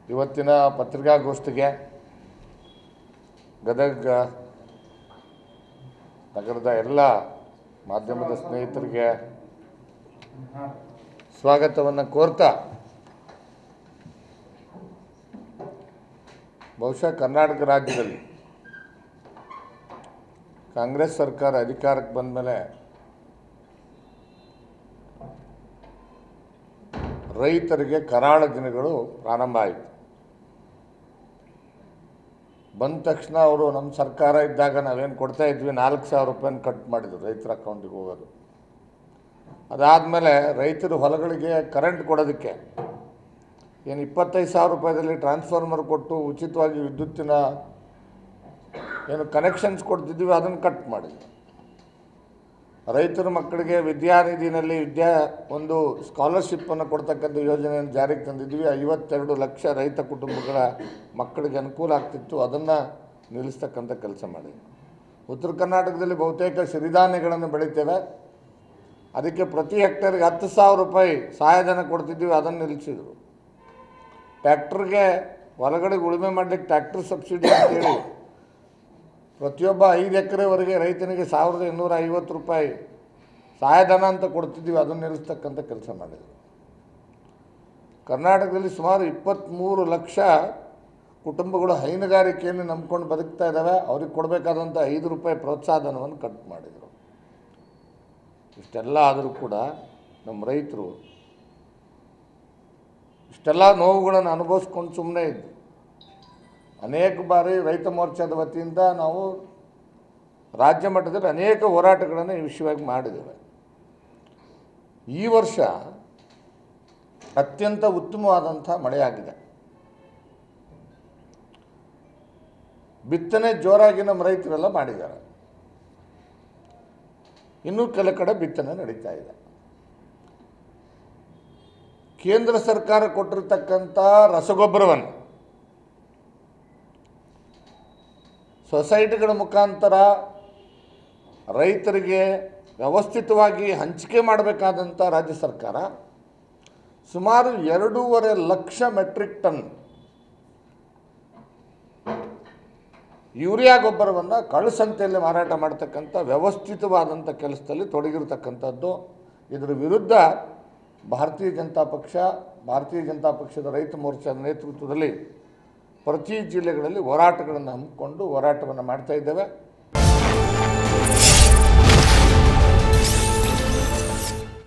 ಇವತ್ತಿನ ಪತ್ರಿಕಾಗೋಷ್ಠಿಗೆ ಗದಗ ನಗರದ ಎಲ್ಲ ಮಾಧ್ಯಮದ ಸ್ನೇಹಿತರಿಗೆ ಸ್ವಾಗತವನ್ನು ಕೋರ್ತಾ, ಬಹುಶಃ ಕರ್ನಾಟಕ ರಾಜ್ಯದಲ್ಲಿ ಕಾಂಗ್ರೆಸ್ ಸರ್ಕಾರ ಅಧಿಕಾರಕ್ಕೆ ಬಂದ ಮೇಲೆ ರೈತರಿಗೆ ಕರಾಳ ದಿನಗಳು ಪ್ರಾರಂಭ ಆಯಿತು. ಬಂದ ತಕ್ಷಣ ಅವರು ನಮ್ಮ ಸರ್ಕಾರ ಇದ್ದಾಗ ನಾವೇನು ಕೊಡ್ತಾ ಇದ್ವಿ 4,000 ರೂಪಾಯಿನ ಕಟ್ ಮಾಡಿದ್ರು ರೈತರ ಅಕೌಂಟಿಗೆ ಹೋಗೋದು. ಅದಾದಮೇಲೆ ರೈತರು ಹೊಲಗಳಿಗೆ ಕರೆಂಟ್ ಕೊಡೋದಕ್ಕೆ ಏನು 25,000 ರೂಪಾಯಿದಲ್ಲಿ ಟ್ರಾನ್ಸ್ಫಾರ್ಮರ್ ಕೊಟ್ಟು ಉಚಿತವಾಗಿ ವಿದ್ಯುತ್ತಿನ ಏನು ಕನೆಕ್ಷನ್ಸ್ ಕೊಡ್ತಿದ್ವಿ ಅದನ್ನು ಕಟ್ ಮಾಡಿದ್ವಿ. ರೈತರ ಮಕ್ಕಳಿಗೆ ವಿದ್ಯಾನಿಧಿನಲ್ಲಿ ಒಂದು ಸ್ಕಾಲರ್ಶಿಪ್ಪನ್ನು ಕೊಡ್ತಕ್ಕಂಥ ಯೋಜನೆಯನ್ನು ಜಾರಿಗೆ ತಂದಿದ್ವಿ. 52 ಲಕ್ಷ ರೈತ ಕುಟುಂಬಗಳ ಮಕ್ಕಳಿಗೆ ಅನುಕೂಲ ಆಗ್ತಿತ್ತು, ಅದನ್ನು ನಿಲ್ಲಿಸ್ತಕ್ಕಂಥ ಕೆಲಸ ಮಾಡಿದ್ವಿ. ಉತ್ತರ ಕರ್ನಾಟಕದಲ್ಲಿ ಬಹುತೇಕ ಸಿರಿಧಾನ್ಯಗಳನ್ನು ಬೆಳಿತೇವೆ, ಅದಕ್ಕೆ ಪ್ರತಿ ಹೆಕ್ಟೇರ್ಗೆ 10,000 ರೂಪಾಯಿ ಸಹಾಯಧನ ಕೊಡ್ತಿದ್ವಿ, ಅದನ್ನು ನಿಲ್ಲಿಸಿದರು. ಟ್ಯಾಕ್ಟ್ರಿಗೆ ಹೊಲಗಳಿಗೆ ಉಳುಮೆ ಮಾಡಲಿಕ್ಕೆ ಟ್ಯಾಕ್ಟ್ರ್ ಸಬ್ಸಿಡಿ ಅಂತೇಳಿ ಪ್ರತಿಯೊಬ್ಬ 5 ಎಕರೆವರೆಗೆ ರೈತನಿಗೆ 1,250 ರೂಪಾಯಿ ಸಹಾಯಧನ ಅಂತ ಕೊಡ್ತಿದ್ದೀವಿ, ಅದನ್ನು ನಿಲ್ಲಿಸ್ತಕ್ಕಂಥ ಕೆಲಸ ಮಾಡಿದ್ರು. ಕರ್ನಾಟಕದಲ್ಲಿ ಸುಮಾರು 23 ಲಕ್ಷ ಕುಟುಂಬಗಳು ಹೈನುಗಾರಿಕೆಯನ್ನು ನಂಬ್ಕೊಂಡು ಬದುಕ್ತಾ ಇದ್ದಾವೆ. ಅವ್ರಿಗೆ ಕೊಡಬೇಕಾದಂಥ 5 ರೂಪಾಯಿ ಪ್ರೋತ್ಸಾಹಧನವನ್ನು ಕಟ್ ಮಾಡಿದರು. ಇಷ್ಟೆಲ್ಲ ಆದರೂ ಕೂಡ ನಮ್ಮ ರೈತರು ಇಷ್ಟೆಲ್ಲ ನೋವುಗಳನ್ನು ಅನುಭವಿಸ್ಕೊಂಡು ಸುಮ್ಮನೆ ಇದ್ದರು. ಅನೇಕ ಬಾರಿ ರೈತ ಮೋರ್ಚಾದ ವತಿಯಿಂದ ನಾವು ರಾಜ್ಯ ಮಟ್ಟದಲ್ಲಿ ಅನೇಕ ಹೋರಾಟಗಳನ್ನು ಈ ವಿಷಯವಾಗಿ ಮಾಡಿದ್ದೇವೆ. ಈ ವರ್ಷ ಅತ್ಯಂತ ಉತ್ತಮವಾದಂಥ ಮಳೆಯಾಗಿದೆ. ಬಿತ್ತನೆ ಜೋರಾಗಿ ನಮ್ಮ ರೈತರೆಲ್ಲ ಮಾಡಿದ್ದಾರೆ. ಇನ್ನೂ ಕೆಲ ಕಡೆ ಬಿತ್ತನೆ ನಡೀತಾ ಇದೆ. ಕೇಂದ್ರ ಸರ್ಕಾರ ಕೊಟ್ಟಿರತಕ್ಕಂಥ ರಸಗೊಬ್ಬರವನ್ನು ಸೊಸೈಟಿಗಳ ಮುಖಾಂತರ ರೈತರಿಗೆ ವ್ಯವಸ್ಥಿತವಾಗಿ ಹಂಚಿಕೆ ಮಾಡಬೇಕಾದಂಥ ರಾಜ್ಯ ಸರ್ಕಾರ ಸುಮಾರು 2.5 ಲಕ್ಷ ಮೆಟ್ರಿಕ್ ಟನ್ ಯೂರಿಯಾ ಗೊಬ್ಬರವನ್ನು ಕಳ್ಳಸಂತೆಯಲ್ಲಿ ಮಾರಾಟ ಮಾಡ್ತಕ್ಕಂಥ ವ್ಯವಸ್ಥಿತವಾದಂಥ ಕೆಲಸದಲ್ಲಿ ತೊಡಗಿರತಕ್ಕಂಥದ್ದು. ಇದರ ವಿರುದ್ಧ ಭಾರತೀಯ ಜನತಾ ಪಕ್ಷದ ರೈತ ಮೋರ್ಚಾದ ನೇತೃತ್ವದಲ್ಲಿ ಪ್ರತಿ ಜಿಲ್ಲೆಗಳಲ್ಲಿ ಹೋರಾಟಗಳನ್ನು ಹಮ್ಮಿಕೊಂಡು ಹೋರಾಟವನ್ನು ಮಾಡ್ತಾ ಇದ್ದೇವೆ.